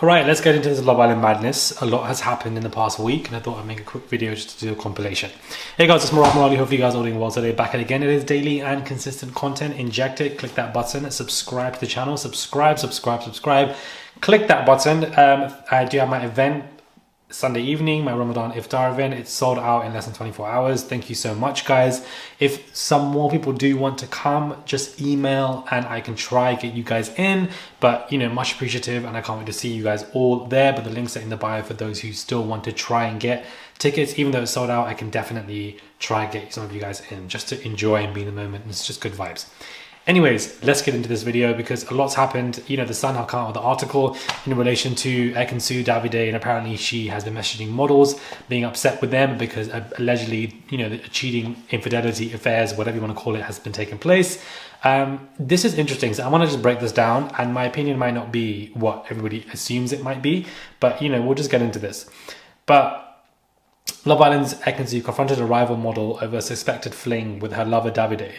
Alright, let's get into this Love Island madness. A lot has happened in the past week and I thought I'd make a quick video just to do a compilation. Hey guys, it's Morali. Hopefully you guys are all doing well today. Back at it again. It is daily and consistent content. Inject it, click that button, subscribe to the channel, subscribe. Click that button. I do have my event Sunday evening, my Ramadan iftar event. It's sold out in less than 24 hours. Thank you so much, guys. If some more people do want to come, just email and I can try get you guys in. But you know, much appreciative, and I can't wait to see you guys all there. But the links are in the bio for those who still want to try and get tickets. Even though it's sold out, I can definitely try and get some of you guys in just to enjoy and be in the moment. It's just good vibes. Anyways, let's get into this video because a lot's happened. You know, the Sun have come out with the article in relation to Ekin, Davide, and apparently she has been messaging models, being upset with them because allegedly, you know, the cheating, infidelity, affairs, whatever you want to call it, has been taking place. This is interesting. So I want to just break this down, and my opinion might not be what everybody assumes it might be, but you know, we'll just get into this. But Love Island's Ekin confronted a rival model over a suspected fling with her lover Davide.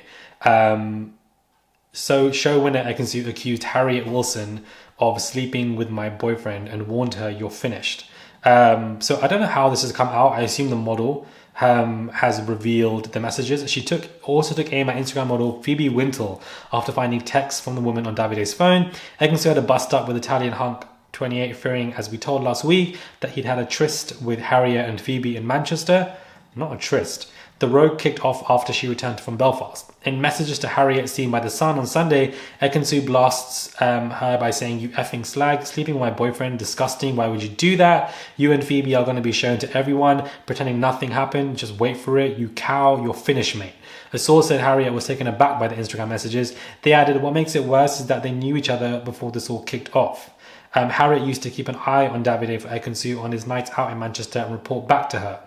So show winner Ekin accused Harriet Wilson of sleeping with my boyfriend and warned her, "You're finished." So I don't know how this has come out. I assume the model has revealed the messages. She also took aim at Instagram model Phoebe Wintle after finding texts from the woman on Davide's phone. Ekin had a bust up with Italian hunk 28, fearing, as we told last week, that he'd had a tryst with Harriet and Phoebe in Manchester. Not a tryst. The row kicked off after she returned from Belfast. In messages to Harriet seen by The Sun on Sunday, Ekin blasts her by saying, "You effing slag, sleeping with my boyfriend, disgusting, why would you do that? You and Phoebe are going to be shown to everyone, pretending nothing happened, just wait for it, you cow, you're finished, mate." A source said Harriet was taken aback by the Instagram messages. They added, "What makes it worse is that they knew each other before this all kicked off." Harriet used to keep an eye on Davide for Ekin on his nights out in Manchester and report back to her.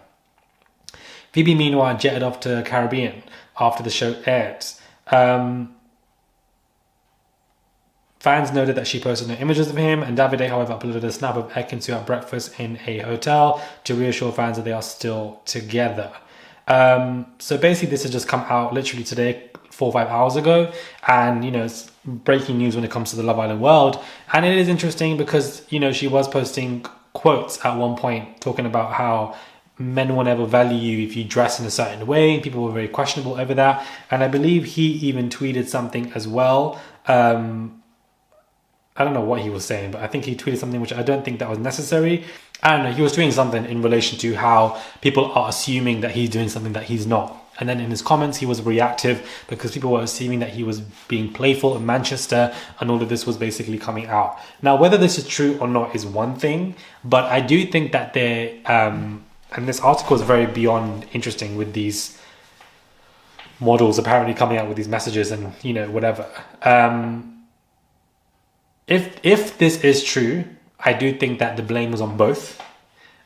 Phoebe, meanwhile, jetted off to the Caribbean after the show aired. Fans noted that she posted no images of him, and Davide, however, uploaded a snap of Ekin at breakfast in a hotel to reassure fans that they are still together. So basically, this has just come out literally today, 4 or 5 hours ago, and you know, it's breaking news when it comes to the Love Island world. And it is interesting because, you know, she was posting quotes at one point talking about how men will never value you if you dress in a certain way. People were very questionable over that, and I believe he even tweeted something as well. I don't know what he was saying, but I think he tweeted something which I don't think that was necessary. I don't know, he was tweeting something in relation to how people are assuming that he's doing something that he's not. And then in his comments, he was reactive because people were assuming that he was being playful in Manchester, and all of this was basically coming out. Now, whether this is true or not is one thing, but I do think that and this article is very beyond interesting with these models apparently coming out with these messages and, you know, whatever. If this is true, I do think that the blame was on both,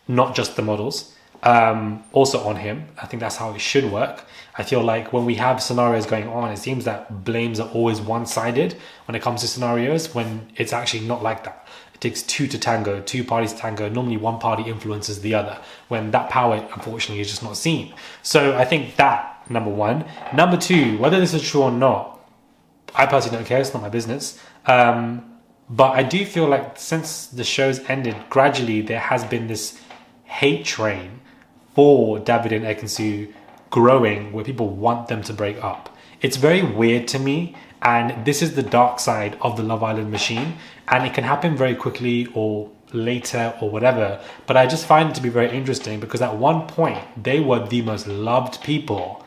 not just the models, also on him. I think that's how it should work. I feel like when we have scenarios going on, it seems that blames are always one-sided when it comes to scenarios, when it's actually not like that. It takes two to tango, two parties to tango. Normally one party influences the other when that power, unfortunately, is just not seen. So I think that, number one. Number two, whether this is true or not, I personally don't care. It's not my business. But I do feel like since the show's ended, gradually there has been this hate train for Davide and Ekin growing, where people want them to break up. It's very weird to me, and this is the dark side of the Love Island machine, and it can happen very quickly or later or whatever. But I just find it to be very interesting because at one point they were the most loved people.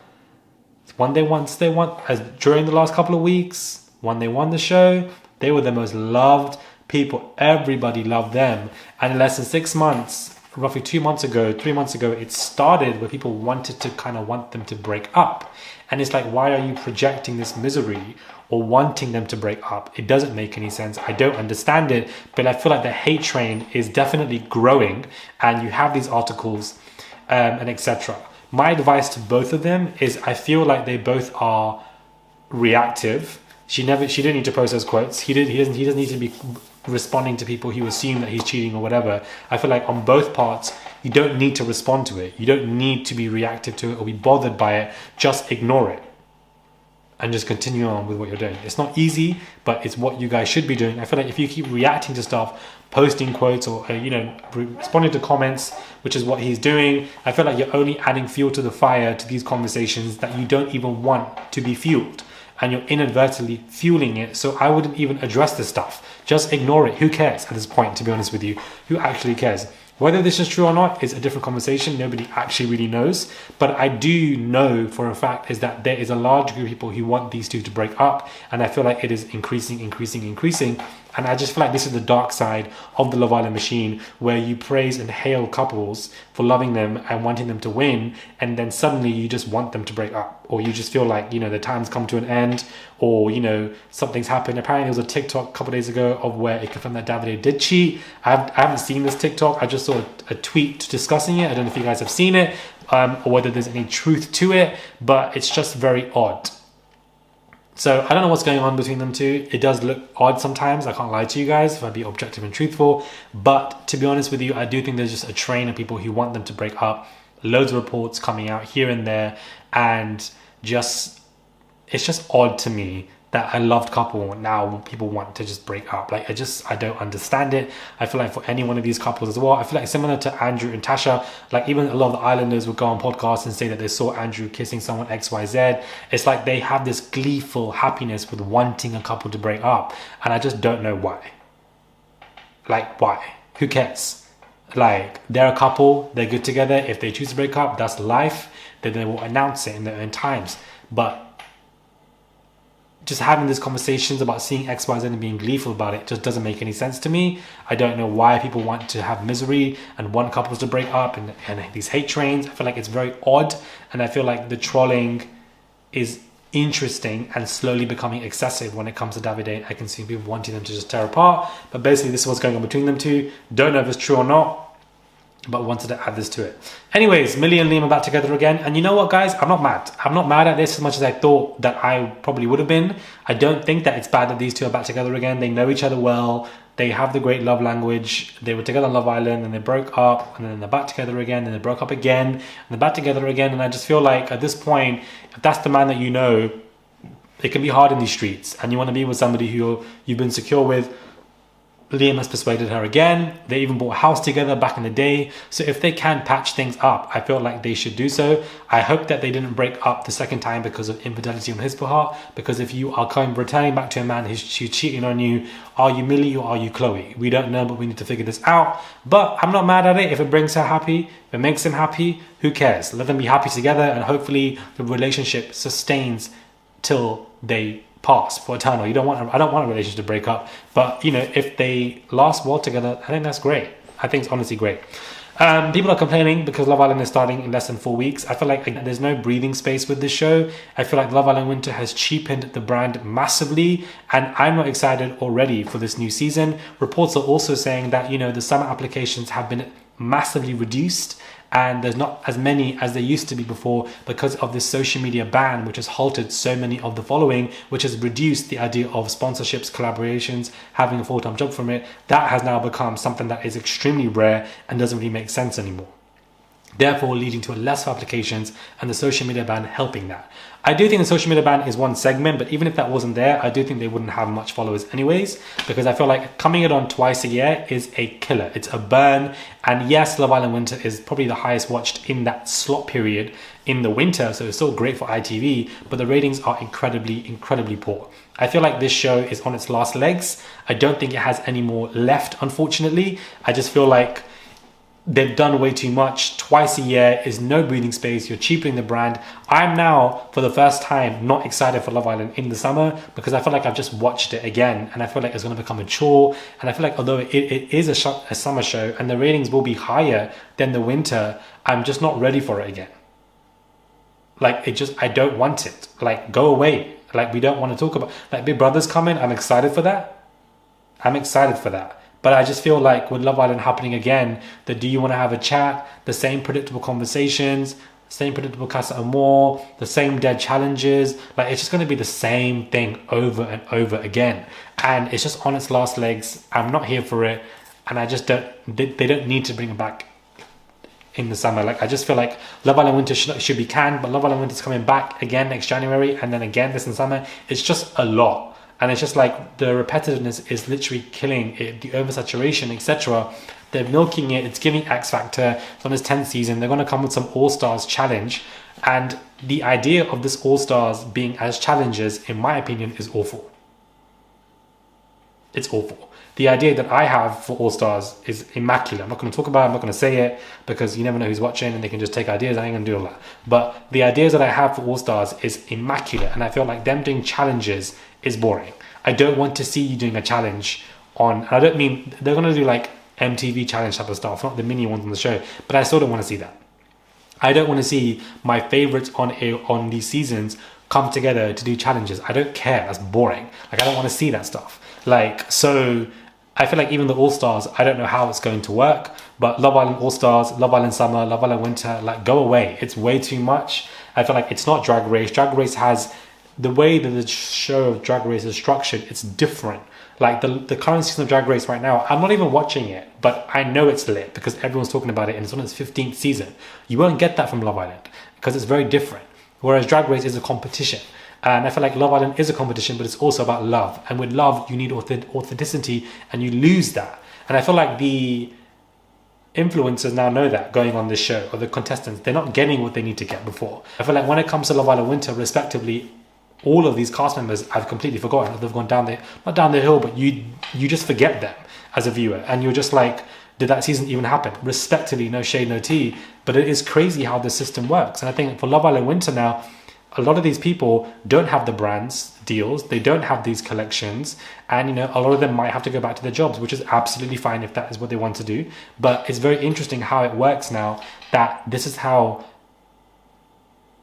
During the last couple of weeks, when they won the show, they were the most loved people. Everybody loved them, and in less than 6 months, roughly 3 months ago, it started where people wanted to want them to break up. And it's like, why are you projecting this misery or wanting them to break up? It doesn't make any sense. I don't understand it, but I feel like the hate train is definitely growing, and you have these articles and etc. My advice to both of them is I feel like they both are reactive. She didn't need to post those quotes. He doesn't need to be responding to people who assume that he's cheating or whatever. I feel like on both parts, you don't need to respond to it. You don't need to be reactive to it or be bothered by it. Just ignore it. and just continue on with what you're doing. It's not easy, but it's what you guys should be doing. I feel like if you keep reacting to stuff, posting quotes, or responding to comments, which is what he's doing, I feel like you're only adding fuel to the fire to these conversations that you don't even want to be fueled, and you're inadvertently fueling it. So I wouldn't even address this stuff. Just ignore it. Who cares at this point, to be honest with you? Who actually cares? Whether this is true or not is a different conversation. Nobody actually really knows. But I do know for a fact is that there is a large group of people who want these two to break up. And I feel like it is increasing. And I just feel like this is the dark side of the Love Island machine, where you praise and hail couples for loving them and wanting them to win, and then suddenly you just want them to break up, or you just feel like, the time's come to an end, or, something's happened. Apparently there was a TikTok a couple of days ago of where it confirmed that Davide did cheat. I haven't seen this TikTok. I just saw a tweet discussing it. I don't know if you guys have seen it, or whether there's any truth to it, but it's just very odd. So I don't know what's going on between them two. It does look odd sometimes. I can't lie to you guys if I'd be objective and truthful. But to be honest with you, I do think there's just a train of people who want them to break up. Loads of reports coming out here and there. And it's just odd to me that a loved couple now people want to just break up. Like, I don't understand it. I feel like for any one of these couples as well, I feel like similar to Andrew and Tasha, like even a lot of the Islanders would go on podcasts and say that they saw Andrew kissing someone XYZ. It's like they have this gleeful happiness with wanting a couple to break up. And I just don't know why. Like, why? Who cares? Like, they're a couple, they're good together. If they choose to break up, that's life. Then they will announce it in their own times. But just having these conversations about seeing XYZ and being gleeful about it just doesn't make any sense to me. I don't know why people want to have misery and want couples to break up and these hate trains. I feel like it's very odd, and I feel like the trolling is interesting and slowly becoming excessive when it comes to Davide. I can see people wanting them to just tear apart, but basically this is what's going on between them two. Don't know if it's true or not, but wanted to add this to it. Anyways, Millie and Liam are back together again. And you know what, guys? I'm not mad. I'm not mad at this as much as I thought that I probably would have been. I don't think that it's bad that these two are back together again. They know each other well. They have the great love language. They were together on Love Island and they broke up, and then they're back together again, and they broke up again, and they're back together again. And I just feel like at this point, if that's the man that you know, it can be hard in these streets, and you want to be with somebody who you've been secure with. Liam has persuaded her again. They even bought a house together back in the day. So if they can patch things up, I feel like they should do so. I hope that they didn't break up the second time because of infidelity on his behalf. Because if you are returning back to a man who's cheating on you, are you Millie or are you Chloe? We don't know, but we need to figure this out. But I'm not mad at it. If it brings her happy, if it makes him happy, who cares? Let them be happy together, and hopefully the relationship sustains till they pass for eternal. I don't want a relationship to break up, but if they last well together, I think that's great. I think it's honestly great. People are complaining because Love Island is starting in less than 4 weeks. I feel like there's no breathing space with this show. I feel like Love Island Winter has cheapened the brand massively, and I'm not excited already for this new season. Reports are also saying that the summer applications have been massively reduced, and there's not as many as there used to be before because of this social media ban, which has halted so many of the following, which has reduced the idea of sponsorships, collaborations, having a full-time job from it. That has now become something that is extremely rare and doesn't really make sense anymore, therefore leading to less applications, and the social media ban helping that. I do think the social media ban is one segment, but even if that wasn't there, I do think they wouldn't have much followers anyways, because I feel like coming it on twice a year is a killer. It's a burn. And yes, Love Island Winter is probably the highest watched in that slot period in the winter, so it's still great for ITV, but the ratings are incredibly poor. I feel like this show is on its last legs. I don't think it has any more left, unfortunately. I just feel like they've done way too much. Twice a year is no breathing space. You're cheapening the brand. I'm now, for the first time, not excited for Love Island in the summer because I feel like I've just watched it again, and I feel like it's going to become a chore. And I feel like although it is a summer show and the ratings will be higher than the winter, I'm just not ready for it again. Like, I don't want it. Like, go away. Like, we don't want to talk about, like, Big Brother's coming. I'm excited for that. But I just feel like with Love Island happening again, do you want to have a chat, the same predictable conversations, same predictable Casa Amor, the same dead challenges. Like, it's just going to be the same thing over and over again. And it's just on its last legs. I'm not here for it. And I just don't, they don't need to bring it back in the summer. Like, I just feel like Love Island Winter should be canned, but Love Island Winter's coming back again next January, and then again this in summer. It's just a lot. And it's just like the repetitiveness is literally killing it, the oversaturation, etc. They're milking it. It's giving X Factor. It's on its 10th season. They're going to come with some All-Stars challenge. And the idea of this All-Stars being as challenges, in my opinion, is awful. It's awful. The idea that I have for All-Stars is immaculate. I'm not going to talk about it. I'm not going to say it because you never know who's watching and they can just take ideas. I ain't going to do all that. But the ideas that I have for All-Stars is immaculate. And I feel like them doing challenges is boring. I don't want to see you doing a challenge on... I don't mean... They're going to do like MTV challenge type of stuff, not the mini ones on the show. But I still don't want to see that. I don't want to see my favorites on these seasons come together to do challenges. I don't care. That's boring. Like, I don't want to see that stuff. Like, so... I feel like even the All-Stars, I don't know how it's going to work, but Love Island All-Stars, Love Island Summer, Love Island Winter, like, go away. It's way too much. I feel like it's not Drag Race. Drag Race has the way that the show of Drag Race is structured. It's different. Like the current season of Drag Race right now, I'm not even watching it, but I know it's lit because everyone's talking about it and it's on its 15th season. You won't get that from Love Island because it's very different. Whereas Drag Race is a competition. And I feel like Love Island is a competition, but it's also about love. And with love, you need authenticity, and you lose that. And I feel like the influencers now know that going on this show, or the contestants, they're not getting what they need to get before. I feel like when it comes to Love Island Winter, respectively, all of these cast members I've completely forgotten. They've gone down not down the hill, but you just forget them as a viewer. And you're just like, did that season even happen? Respectively, no shade, no tea. But it is crazy how the system works. And I think for Love Island Winter now, a lot of these people don't have the brands deals. They don't have these collections. And, you know, a lot of them might have to go back to their jobs, which is absolutely fine if that is what they want to do. But it's very interesting how it works now, that this is how,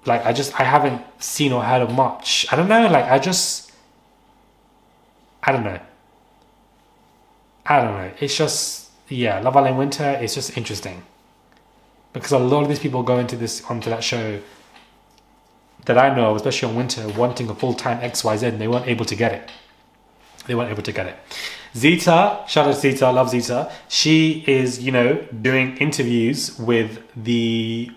like, I haven't seen or heard of much. I don't know. Like, I don't know. It's just, yeah, Love Island Winter is just interesting. Because a lot of these people go onto that show that I know, especially on Winter, wanting a full-time XYZ, and they weren't able to get it. Zita, shout out to Zita, I love Zita. She is, you know, doing interviews with the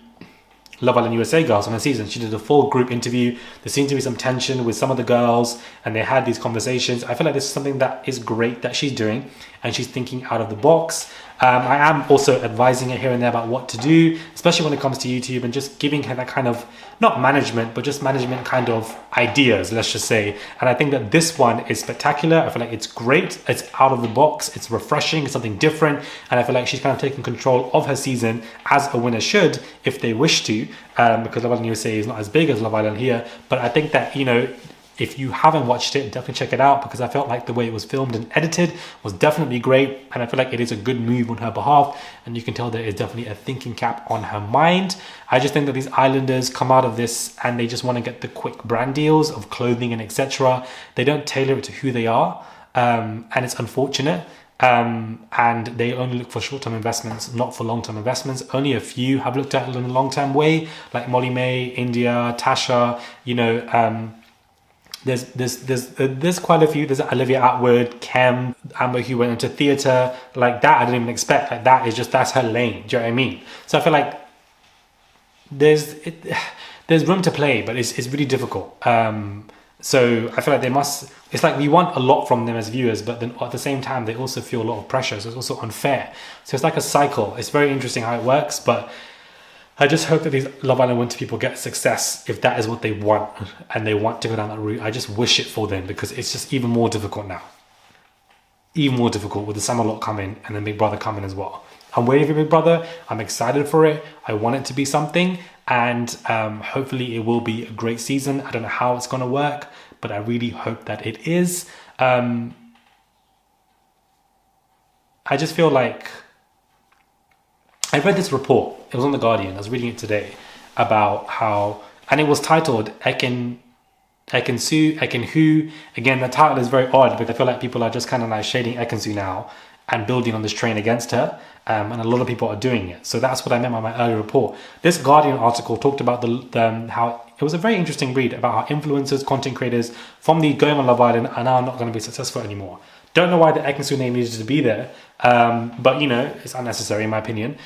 Love Island USA girls on the season. She did a full group interview. There seemed to be some tension with some of the girls, and they had these conversations. I feel like this is something that is great that she's doing, and she's thinking out of the box. I am also advising her here and there about what to do, especially when it comes to YouTube, and just giving her that kind of, not management, but just management kind of ideas, let's just say. And I think that this one is spectacular. I feel like it's great. It's out of the box. It's refreshing. It's something different. And I feel like she's kind of taking control of her season, as a winner should, if they wish to, because Love Island USA is not as big as Love Island here. But I think that, you know, if you haven't watched it, definitely check it out, because I felt like the way it was filmed and edited was definitely great, and I feel like it is a good move on her behalf, and you can tell there is definitely a thinking cap on her mind. I just think that these islanders come out of this and they just want to get the quick brand deals of clothing and etc. They don't tailor it to who they are, and it's unfortunate. And they only look for short-term investments, not for long-term investments. Only a few have looked at it in a long-term way, like Molly May, India, Tasha, you know, There's quite a few. There's Olivia Atwood, Kem, Amber, who went into theatre. Like that, I didn't even expect. Like that's her lane. Do you know what I mean? So I feel like there's room to play, but it's really difficult. So I feel like it's like we want a lot from them as viewers, but then at the same time, they also feel a lot of pressure. So it's also unfair. So it's like a cycle. It's very interesting how it works, but I just hope that these Love Island Winter people get success if that is what they want and they want to go down that route. I just wish it for them, because it's just even more difficult now. Even more difficult with the summer lot coming and then Big Brother coming as well. I'm waiting for Big Brother. I'm excited for it. I want it to be something, and hopefully it will be a great season. I don't know how it's going to work, but I really hope that it is. I just feel like I read this report. It was on The Guardian. I was reading it today about how, and it was titled Ekin Su, Ekin Who. Again, the title is very odd, but I feel like people are just kind of like shading Ekin Su now and building on this train against her. And a lot of people are doing it. So that's what I meant by my earlier report. This Guardian article talked about how it was a very interesting read about how influencers, content creators from the going on Love Island are now not going to be successful anymore. Don't know why the Ekin Su name needed to be there, but you know, it's unnecessary in my opinion.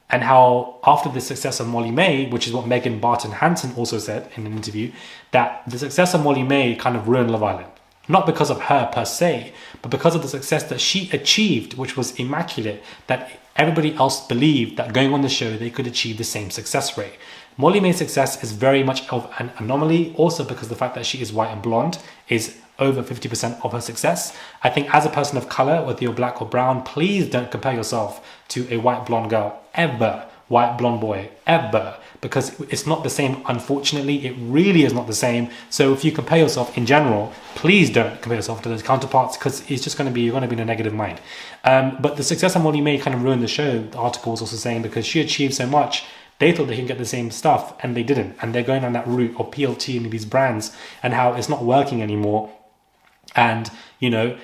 and how after the success of Molly May, which is what Megan Barton Hansen also said in an interview, that the success of Molly May kind of ruined Love Island. Not because of her per se, but because of the success that she achieved, which was immaculate, that everybody else believed that going on the show, they could achieve the same success rate. Molly May's success is very much of an anomaly, also because the fact that she is white and blonde is over 50% of her success. I think as a person of color, whether you're black or brown, please don't compare yourself to a white blonde girl, ever. White blonde boy, ever. Because it's not the same, unfortunately. It really is not the same. So if you compare yourself in general, please don't compare yourself to those counterparts, because it's just going to be, you're going to be in a negative mind. But the success of Molly May kind of ruined the show, the article was also saying, because she achieved so much. They thought they can get the same stuff, and they didn't. And they're going on that route of PLT and these brands, and how it's not working anymore. And, you know,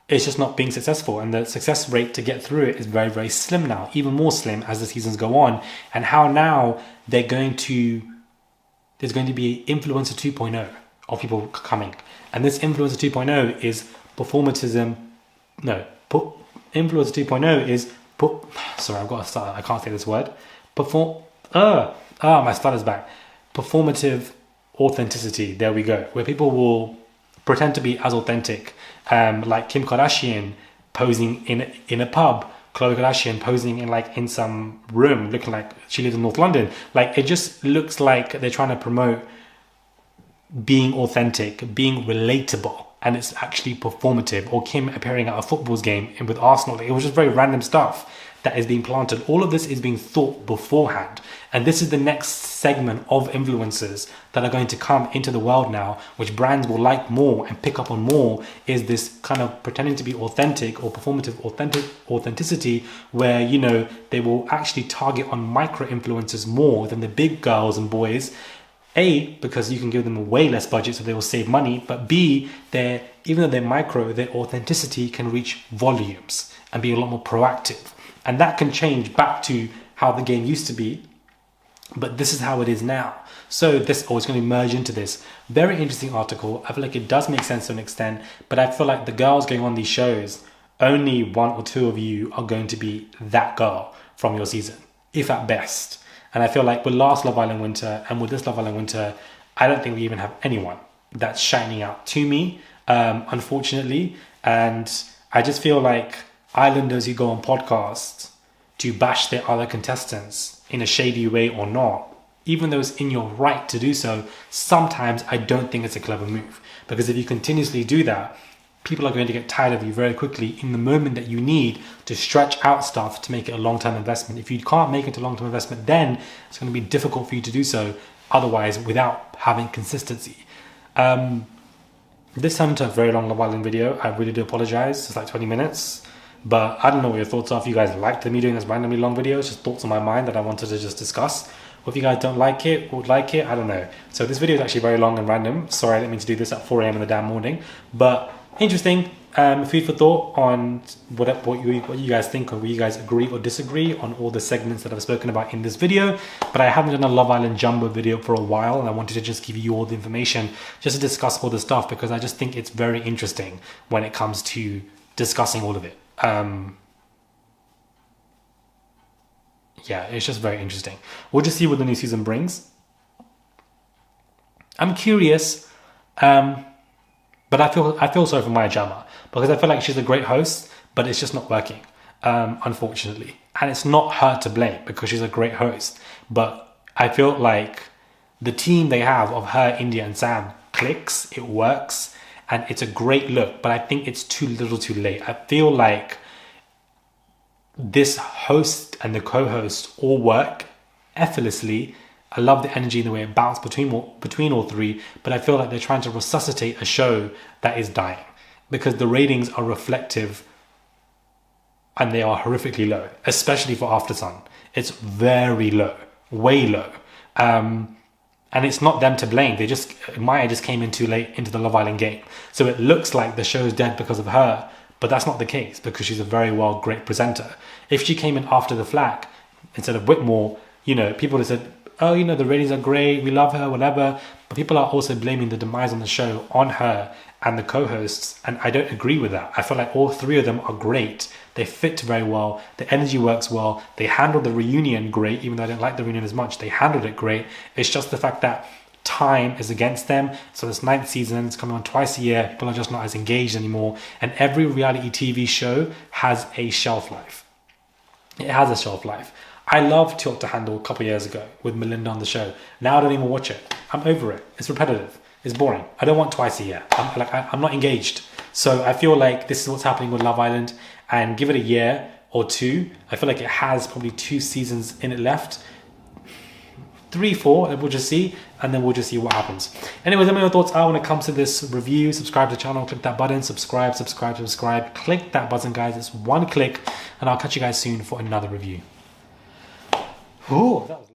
it's just not being successful. And the success rate to get through it is very, very slim now, even more slim as the seasons go on. And how now there's going to be Influencer 2.0 of people coming. And this Influencer 2.0 is performatism. No, Influencer 2.0 is, sorry, I've got to start, I can't say this word. My stutter's back. Performative authenticity. There we go. Where people will pretend to be as authentic, like Kim Kardashian posing in a pub, Khloe Kardashian posing in some room, looking like she lives in North London. Like, it just looks like they're trying to promote being authentic, being relatable, and it's actually performative. Or Kim appearing at a football game with Arsenal. It was just very random stuff that is being planted. All of this is being thought beforehand. And this is the next segment of influencers that are going to come into the world now, which brands will like more and pick up on more, is this kind of pretending to be authentic or performative authenticity, where, you know, they will actually target on micro influencers more than the big girls and boys. A, because you can give them a way less budget, so they will save money. But B, even though they're micro, their authenticity can reach volumes and be a lot more proactive. And that can change back to how the game used to be, but this is how it is now. So this always going to merge into this. Very interesting article. I feel like it does make sense to an extent, but I feel like the girls going on these shows, only one or two of you are going to be that girl from your season, if at best. And I feel like with last Love Island Winter and with this Love Island Winter, I don't think we even have anyone that's shining out to me, unfortunately. And I just feel like islanders who go on podcasts to bash their other contestants in a shady way or not, even though it's in your right to do so, sometimes I don't think it's a clever move. Because if you continuously do that, people are going to get tired of you very quickly in the moment that you need to stretch out stuff to make it a long-term investment. If you can't make it a long-term investment, then it's going to be difficult for you to do so otherwise without having consistency. This turned into a very long Love Island video. I really do apologize. It's like 20 minutes. But I don't know what your thoughts are. If you guys liked me doing this randomly long video, it's just thoughts on my mind that I wanted to just discuss. Or if you guys don't like it, or would like it, I don't know. So this video is actually very long and random. Sorry, I didn't mean to do this at 4 a.m. in the damn morning. But interesting, food for thought on what you guys think, or will you guys agree or disagree on all the segments that I've spoken about in this video. But I haven't done a Love Island Jumbo video for a while, and I wanted to just give you all the information just to discuss all the stuff, because I just think it's very interesting when it comes to discussing all of it. Yeah, it's just very interesting. We'll just see what the new season brings. I'm curious, but I feel sorry for Maya Jama, because I feel like she's a great host, but it's just not working, unfortunately. And it's not her to blame, because she's a great host. But I feel like the team they have of her, India and Sam clicks, it works, and it's a great look, but I think it's too little too late. I feel like this host and the co-host all work effortlessly. I love the energy and the way it bounced between all three, but I feel like they're trying to resuscitate a show that is dying, because the ratings are reflective and they are horrifically low, especially for After Sun. It's very low, way low. And it's not them to blame. Maya just came in too late into the Love Island game. So it looks like the show's dead because of her, but that's not the case, because she's a great presenter. If she came in after the flag instead of Whitmore, you know, people would have said, oh, you know, the ratings are great, we love her, whatever. But people are also blaming the demise on the show on her, and the co-hosts, and I don't agree with that. I feel like all three of them are great. They fit very well. The energy works well. They handled the reunion great, even though I didn't like the reunion as much. They handled it great. It's just the fact that time is against them. So this 9th season, it's coming on twice a year. People are just not as engaged anymore. And every reality TV show has a shelf life. It has a shelf life. I loved Talk to Handle a couple of years ago with Melinda on the show. Now I don't even watch it. I'm over it. It's repetitive. It's boring. I don't want twice a year. I'm not engaged. So I feel like this is what's happening with Love Island, and give it a year or two. I feel like it has probably 2 seasons in it left. 3, 4, we'll just see, and then we'll just see what happens. Anyways, let me know your thoughts are when it comes to this review. Subscribe to the channel, click that button, subscribe. Click that button, guys. It's one click, and I'll catch you guys soon for another review. Ooh, that was